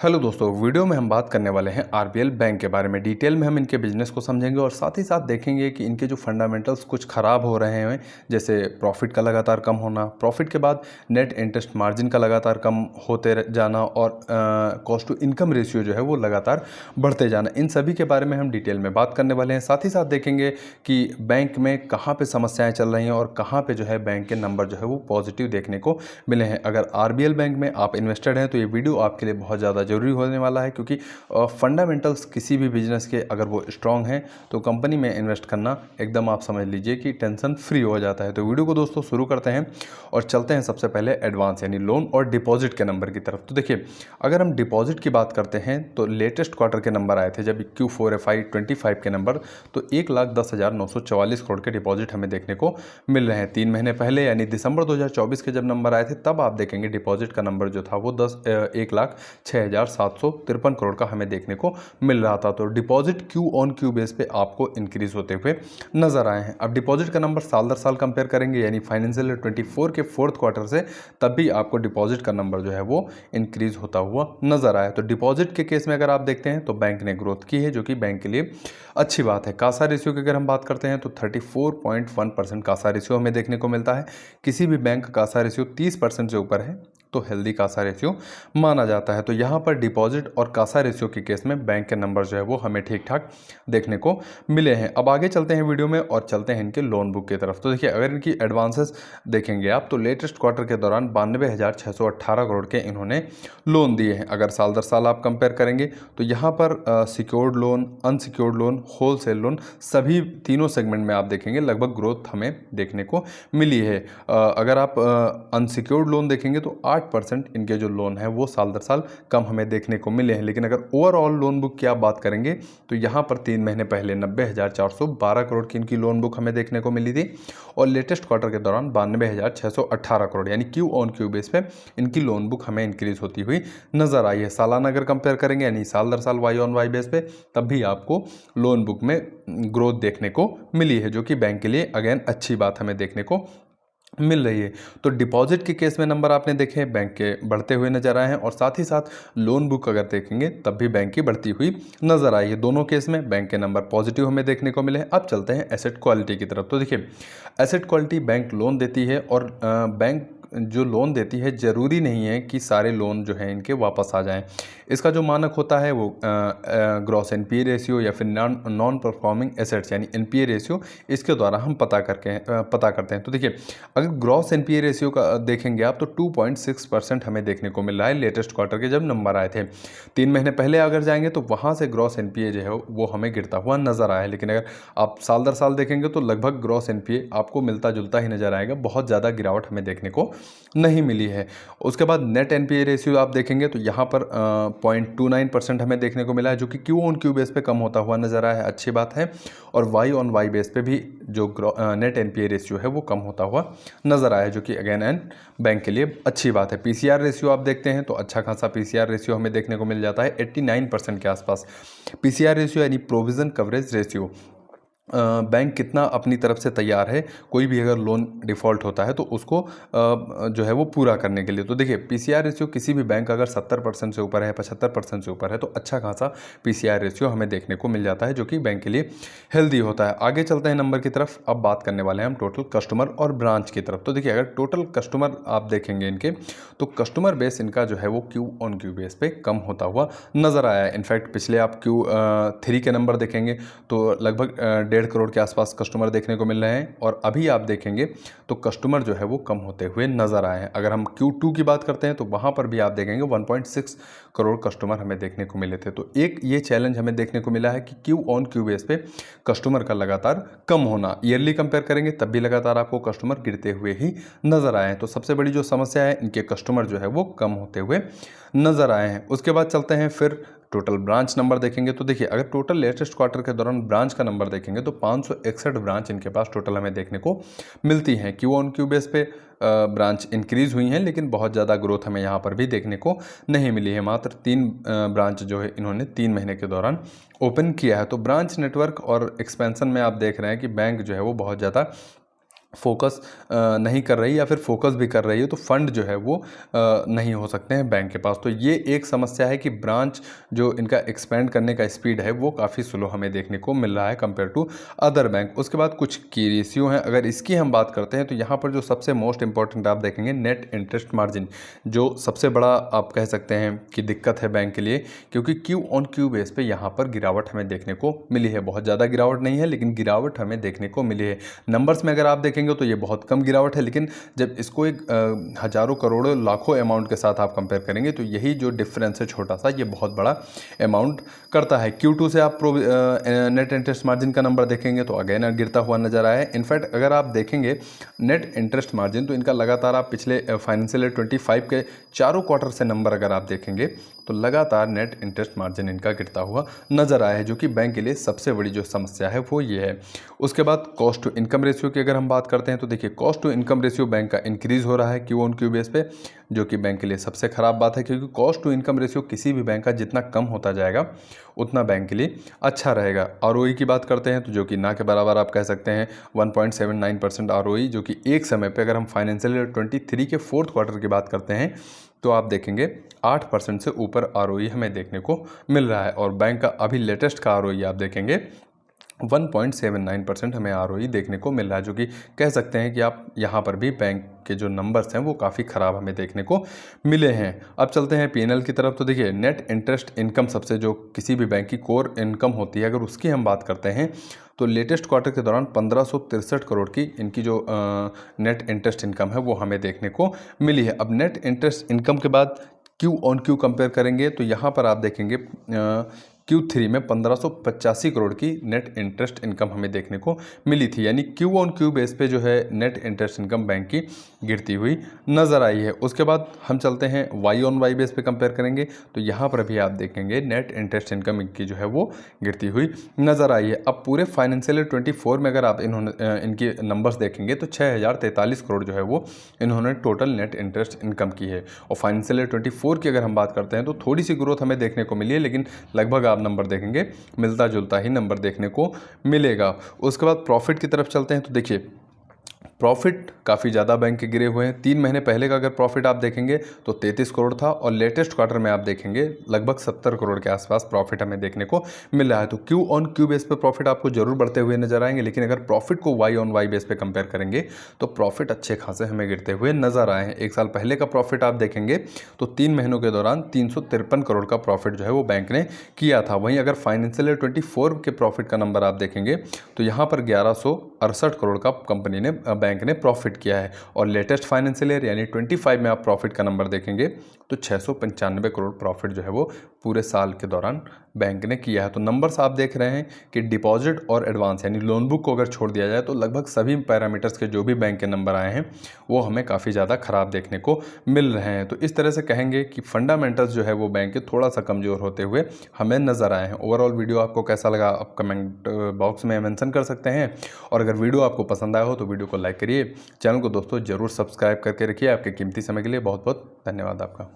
Hello दोस्तों, video में हम बात करने वाले हैं आरबीएल बैंक के बारे में। डिटेल में हम इनके बिजनेस को समझेंगे और साथ ही साथ देखेंगे कि इनके जो फंडामेंटल्स कुछ ख़राब हो रहे हैं, जैसे प्रॉफिट का लगातार कम होना, प्रॉफिट के बाद नेट इंटरेस्ट मार्जिन का लगातार कम होते जाना और कॉस्ट टू इनकम रेशियो जो है वो लगातार बढ़ते जाना। इन सभी के बारे में हम डिटेल में बात करने वाले हैं। साथ ही साथ देखेंगे कि बैंक में कहाँ पर समस्याएँ चल रही हैं और कहाँ पर जो है बैंक के नंबर जो है वो पॉजिटिव देखने को मिले हैं। अगर आरबीएल बैंक में आप इन्वेस्टेड हैं तो ये वीडियो आपके लिए बहुत ज़्यादा ज़रूरी होने वाला है, क्योंकि फंडामेंटल्स किसी भी बिजनेस के अगर वो स्ट्रांग हैं तो कंपनी में इन्वेस्ट करना एकदम आप समझ लीजिए कि टेंशन फ्री हो जाता है। तो वीडियो को दोस्तों शुरू करते हैं और चलते हैं सबसे पहले एडवांस यानी लोन और डिपॉजिट के नंबर की तरफ। तो देखिए, अगर हम डिपॉजिट की बात करते हैं तो लेटेस्ट क्वार्टर के नंबर आए थे जब Q4 FY25 के नंबर, तो 1,10,944 करोड़ के डिपॉजिट हमें देखने को मिल रहे हैं। 3 महीने पहले यानी दिसंबर 2024 के जब नंबर आए थे तब आप देखेंगे डिपॉजिट का नंबर जो था वो 1,06,753 करोड़ का हमें देखने को मिल रहा था। तो डिपॉजिट क्यू बेस पे आपको इंक्रीज होते हुए नजर आए हैं। अब डिपॉजिट का नंबर साल दर साल कंपेयर करेंगे यानी फाइनेंशियल ईयर 24 के फोर्थ क्वार्टर से, तब भी आपको डिपॉजिट का नंबर जो है वो इंक्रीज होता हुआ नजर आया। तो डिपॉजिट के केस में अगर आप देखते हैं तो बैंक ने ग्रोथ की है, जो कि बैंक के लिए अच्छी बात है। कासा रेशियो की अगर हम बात करते हैं तो 34.1% कासा रेशियो हमें देखने को मिलता है। किसी भी बैंक का कासा रेशियो 30% से ऊपर है तो हेल्दी कासा रेशियो माना जाता है। तो यहाँ पर डिपॉजिट और कासा रेशियो के केस में बैंक के नंबर जो है वो हमें ठीक ठाक देखने को मिले हैं। अब आगे चलते हैं वीडियो में और चलते हैं इनके लोन बुक की तरफ। तो देखिए, अगर इनकी एडवांसेस देखेंगे आप तो लेटेस्ट क्वार्टर के दौरान 92,618 करोड़ के इन्होंने लोन दिए हैं। अगर साल दर साल आप कंपेयर करेंगे तो यहाँ पर secured loan, unsecured loan, wholesale loan, सभी तीनों सेगमेंट में आप देखेंगे लगभग ग्रोथ हमें देखने को मिली है। अगर आप अनसिक्योर्ड लोन देखेंगे तो 8% इनके जो लोन है वो साल दर साल कम हमें देखने को मिले हैं। लेकिन अगर ओवरऑल लोन बुक की आप बात करेंगे तो यहाँ पर 3 महीने पहले 90,412 करोड़ की इनकी लोन बुक हमें देखने को मिली थी और लेटेस्ट क्वार्टर के दौरान 92,618 करोड़ यानी क्यू बेस पे इनकी लोन बुक हमें इंक्रीज होती हुई नजर आई है। सालाना अगर कंपेयर करेंगे यानी साल दर साल वाई बेस पे, तब भी आपको लोन बुक में ग्रोथ देखने को मिली है, जो कि बैंक के लिए अगेन अच्छी बात हमें देखने को मिल रही है। तो डिपॉजिट के केस में नंबर आपने देखे बैंक के बढ़ते हुए नजर आए हैं और साथ ही साथ लोन बुक अगर देखेंगे तब भी बैंक की बढ़ती हुई नजर आई है। दोनों केस में बैंक के नंबर पॉजिटिव हमें देखने को मिले हैं। अब चलते हैं एसेट क्वालिटी की तरफ। तो देखिए, एसेट क्वालिटी बैंक लोन देती है और बैंक जो लोन देती है ज़रूरी नहीं है कि सारे लोन जो हैं इनके वापस आ जाएं। इसका जो मानक होता है वो ग्रॉस एनपीए रेशियो या फिर नॉन परफॉर्मिंग एसेट्स यानी एनपीए रेशियो, इसके द्वारा हम पता करते हैं। तो देखिए, अगर ग्रॉस एनपीए रेशियो का देखेंगे आप तो 2.6% हमें देखने को मिल रहा है लेटेस्ट क्वार्टर के जब नंबर आए थे। 3 महीने पहले अगर जाएंगे तो वहाँ से ग्रॉस एनपीए जो है वो हमें गिरता हुआ नजर आया है। लेकिन अगर आप साल दर साल देखेंगे तो लगभग ग्रॉस एनपीए आपको मिलता जुलता ही नजर आएगा, बहुत ज़्यादा गिरावट हमें देखने को नहीं मिली है। उसके बाद नेट एनपीए रेशियो आप देखेंगे तो यहाँ पर 0.29% हमें देखने को मिला है, जो कि क्यू बेस पे कम होता हुआ नजर आया है, अच्छी बात है। और वाई बेस पे भी जो नेट एनपीए रेशियो है वो कम होता हुआ नजर आया है, जो कि अगेन एंड बैंक के लिए अच्छी बात है। पीसीआर रेशियो आप देखते हैं तो अच्छा खासा पीसीआर रेशियो हमें देखने को मिल जाता है 89% के आसपास। पीसीआर रेशियो यानी प्रोविजन कवरेज रेशियो, बैंक कितना अपनी तरफ से तैयार है कोई भी अगर लोन डिफ़ॉल्ट होता है तो उसको जो है वो पूरा करने के लिए। तो देखिए, पीसीआर रेशियो किसी भी बैंक अगर 70% से ऊपर है, 75% से ऊपर है, तो अच्छा खासा पीसीआर रेशियो हमें देखने को मिल जाता है, जो कि बैंक के लिए हेल्दी होता है। आगे चलते हैं नंबर की तरफ। अब बात करने वाले हैं हम टोटल कस्टमर और ब्रांच की तरफ। तो देखिए, अगर टोटल कस्टमर आप देखेंगे इनके तो कस्टमर बेस इनका जो है वो क्यू बेस पे कम होता हुआ नज़र आया है। इनफैक्ट पिछले आप Q3 के नंबर देखेंगे तो लगभग 1.5 करोड़ के आसपास कस्टमर देखने को मिल रहे हैं और अभी आप देखेंगे तो कस्टमर जो है वो कम होते हुए नजर आए हैं। अगर हम Q2 की बात करते हैं तो वहाँ पर भी आप देखेंगे 1.6 करोड़ कस्टमर हमें देखने को मिले थे। तो एक ये चैलेंज हमें देखने को मिला है कि क्यू बेस पे कस्टमर का लगातार कम होना। ईयरली कंपेयर करेंगे तब भी लगातार आपको कस्टमर गिरते हुए ही नजर आए हैं। तो सबसे बड़ी जो समस्या है, इनके कस्टमर जो है वो कम होते हुए नजर आए हैं। उसके बाद चलते हैं फिर टोटल ब्रांच नंबर देखेंगे। तो देखिए, अगर टोटल लेटेस्ट क्वार्टर के दौरान ब्रांच का नंबर देखेंगे तो 561 ब्रांच इनके पास टोटल हमें देखने को मिलती हैं। क्यू बेस पे ब्रांच इंक्रीज हुई हैं, लेकिन बहुत ज़्यादा ग्रोथ हमें यहाँ पर भी देखने को नहीं मिली है। मात्र 3 ब्रांच जो है इन्होंने 3 महीने के दौरान ओपन किया है। तो ब्रांच नेटवर्क और एक्सपेंशन में आप देख रहे हैं कि बैंक जो है वो बहुत ज़्यादा फोकस नहीं कर रही या फिर फोकस भी कर रही है तो फंड जो है वो नहीं हो सकते हैं बैंक के पास। तो ये एक समस्या है कि ब्रांच जो इनका एक्सपेंड करने का स्पीड है वो काफ़ी स्लो हमें देखने को मिल रहा है कंपेयर टू अदर बैंक। उसके बाद कुछ की रेशियो हैं, अगर इसकी हम बात करते हैं तो यहाँ पर जो सबसे मोस्ट इंपॉर्टेंट आप देखेंगे नेट इंटरेस्ट मार्जिन, जो सबसे बड़ा आप कह सकते हैं कि दिक्कत है बैंक के लिए, क्योंकि क्यू ऑन क्यू बेस पे यहाँ पर गिरावट हमें देखने को मिली है। बहुत ज़्यादा गिरावट नहीं है लेकिन गिरावट हमें देखने को मिली है। नंबर्स में अगर आप देखेंगे तो ये बहुत कम गिरावट है, लेकिन जब इसको एक हज़ारों करोड़ों लाखों अमाउंट के साथ आप कंपेयर करेंगे तो यही जो डिफरेंस है छोटा सा, ये बहुत बड़ा अमाउंट करता है। Q2 से आप नेट इंटरेस्ट मार्जिन का नंबर देखेंगे तो अगेन गिरता हुआ नजर आया है। इनफैक्ट अगर आप देखेंगे नेट इंटरेस्ट मार्जिन तो इनका लगातार आप पिछले फाइनेंशियल ईयर 25 के चारों क्वार्टर से नंबर अगर आप देखेंगे तो लगातार नेट इंटरेस्ट मार्जिन इनका गिरता हुआ नजर आया है, जो कि बैंक के लिए सबसे बड़ी जो समस्या है वो ये है। उसके बाद कॉस्ट टू इनकम रेशियो की अगर हम बात करते हैं तो देखिए cost to income ratio bank का इंक्रीज़ हो रहा है क्यू ऑन क्यू बेस पे, जो कि बैंक के लिए सबसे ख़राब बात है, क्योंकि कॉस्ट टू इनकम रेशियो किसी भी बैंक का जितना कम होता जाएगा उतना बैंक के लिए अच्छा रहेगा। आरओई की बात करते हैं तो जो कि ना के बराबर आप कह सकते हैं 1.79% आरओई, जो कि एक समय पे अगर हम फाइनेंशियल ईयर 23 के फोर्थ क्वार्टर की बात करते हैं तो आप देखेंगे 8% से ऊपर आरओई हमें देखने को मिल रहा है। और बैंक का अभी लेटेस्ट का आरओई आप देखेंगे 1.79% हमें आरओई देखने को मिल रहा है, जो कि कह सकते हैं कि आप यहाँ पर भी बैंक के जो नंबर्स हैं वो काफ़ी ख़राब हमें देखने को मिले हैं। अब चलते हैं पीएनएल की तरफ। तो देखिए नेट इंटरेस्ट इनकम सबसे जो किसी भी बैंक की कोर इनकम होती है, अगर उसकी हम बात करते हैं तो लेटेस्ट क्वार्टर के दौरान 1563 करोड़ की इनकी जो नेट इंटरेस्ट इनकम है वो हमें देखने को मिली है। अब नेट इंटरेस्ट इनकम के बाद क्यू ऑन क्यू कंपेयर करेंगे तो यहाँ पर आप देखेंगे Q3 में 1585 करोड़ की नेट इंटरेस्ट इनकम हमें देखने को मिली थी, यानी क्यू ऑन क्यू बेस पे जो है नेट इंटरेस्ट इनकम बैंक की गिरती हुई नज़र आई है। उसके बाद हम चलते हैं वाई ऑन वाई बेस पे कंपेयर करेंगे तो यहाँ पर भी आप देखेंगे नेट इंटरेस्ट इनकम की जो है वो गिरती हुई नज़र आई है। अब पूरे फाइनेंशियल ईयर 24 में अगर आप इनके नंबर्स देखेंगे तो 6043 करोड़ जो है वो इन्होंने टोटल नेट इंटरेस्ट इनकम की है। और फाइनेंशियल ईयर 24 की अगर हम बात करते हैं तो थोड़ी सी ग्रोथ हमें देखने को मिली है, लेकिन लगभग आप नंबर देखेंगे मिलता जुलता ही नंबर देखने को मिलेगा। उसके बाद प्रॉफिट की तरफ चलते हैं तो देखिए प्रॉफिट काफ़ी ज़्यादा बैंक के गिरे हुए हैं। 3 महीने पहले का अगर प्रॉफिट आप देखेंगे तो 33 करोड़ था और लेटेस्ट क्वार्टर में आप देखेंगे लगभग 70 करोड़ के आसपास प्रॉफिट हमें देखने को मिल रहा है। तो क्यू ऑन क्यू बेस पे प्रॉफिट आपको जरूर बढ़ते हुए नजर आएंगे, लेकिन अगर प्रॉफिट को वाई ऑन वाई बेस पे कंपेयर करेंगे तो प्रॉफिट अच्छे खासे हमें गिरते हुए नजर आए हैं। एक साल पहले का प्रॉफिट आप देखेंगे तो 3 महीनों के दौरान 353 करोड़ का प्रॉफिट जो है वो बैंक ने किया था। वहीं अगर फाइनेंशियल ईयर 24 के प्रॉफिट का नंबर आप देखेंगे तो यहाँ पर 1168 करोड़ का कंपनी ने बैंक ने प्रॉफिट किया है। और लेटेस्ट फाइनेंशियल ईयर यानी 25 में आप प्रॉफिट का नंबर देखेंगे तो 695 करोड़ प्रॉफिट जो है वो पूरे साल के दौरान बैंक ने किया है। तो नंबर्स आप देख रहे हैं कि डिपॉजिट और एडवांस यानी लोन बुक को अगर छोड़ दिया जाए तो लगभग सभी पैरामीटर्स के जो भी बैंक के नंबर आए हैं वो हमें काफ़ी ज़्यादा ख़राब देखने को मिल रहे हैं। तो इस तरह से कहेंगे कि फंडामेंटल्स जो है वो बैंक के थोड़ा सा कमज़ोर होते हुए हमें नज़र आए हैं। ओवरऑल वीडियो आपको कैसा लगा आप कमेंट बॉक्स में मेंशन कर सकते हैं, और अगर वीडियो आपको पसंद आया हो तो वीडियो को लाइक करिए, चैनल को दोस्तों ज़रूर सब्सक्राइब करके रखिए। आपके कीमती समय के लिए बहुत बहुत धन्यवाद आपका।